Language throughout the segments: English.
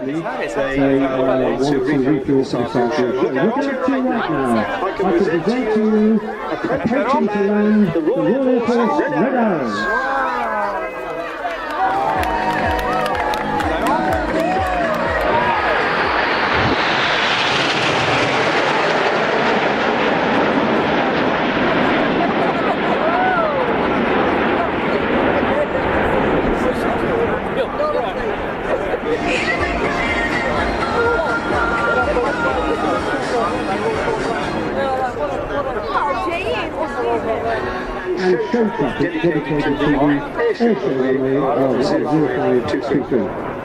they want to rebuild this afternoon. I can present to you, approaching to land, the Royal Horse Red Arrows. And show traffic dedicated to the airshow runway of 0523.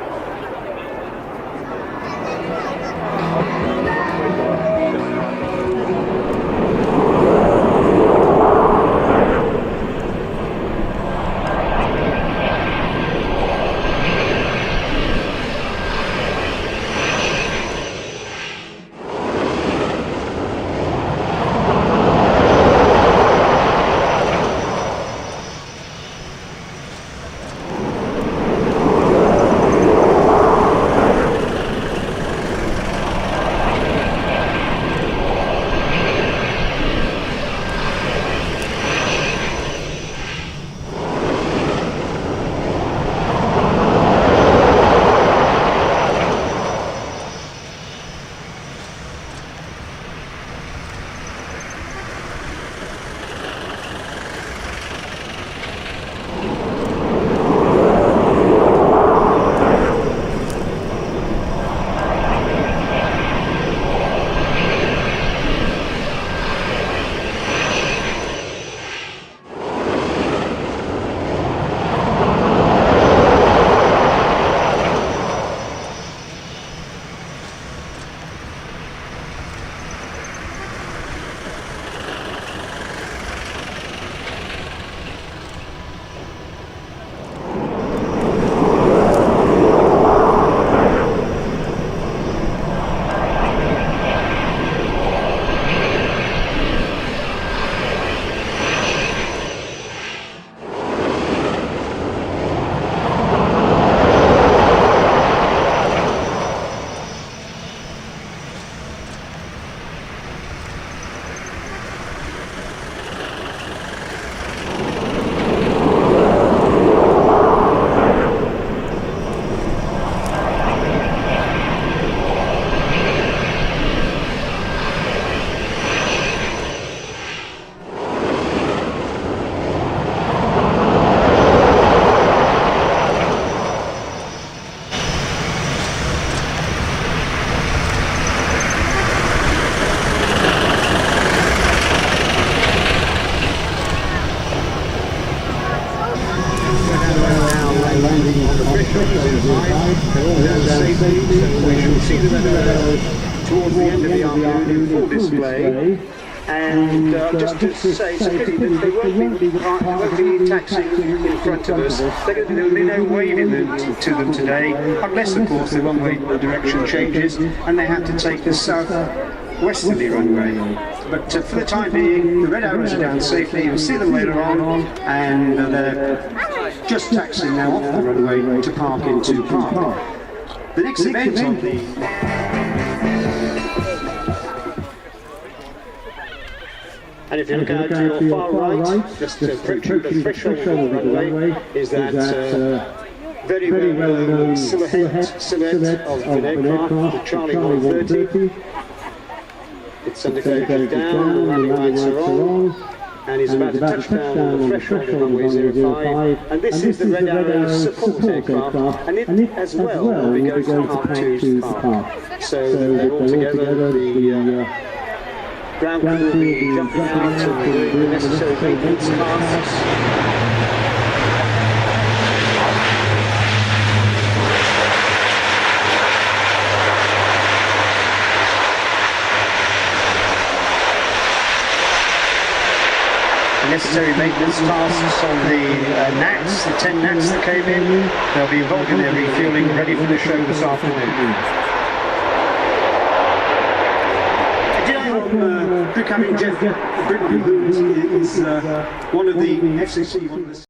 We shall see the Red Arrows towards the end of the afternoon in full display. And just to say, it's a pity that they won't be taxiing in front of us. There will be no waving to them today, unless of course the runway direction changes and they have to take the south-westerly runway. But for the time being, the Red Arrows are down safely. You'll see them later on, and they're just taxiing now off the runway to park into Park. The next event on the... And if you look out to your far right, just approaching the threshold of the runway, is that very well-known silhouette of an aircraft, the Charlie 130. It's undercarriage down, landing lights are on, and is about to touch down on the threshold of runway 05. And this is the Red Arrow's support aircraft, and it as well will be going from Park to Park. So they're all together. The ground crew will be jumping out and doing the necessary maintenance tasks. Necessary maintenance tasks on the NATs, the 10 NATs that came in. They'll be involved in their refueling, ready for the show this afternoon. Crew Captain Jeff Britton, who is one of the FCC...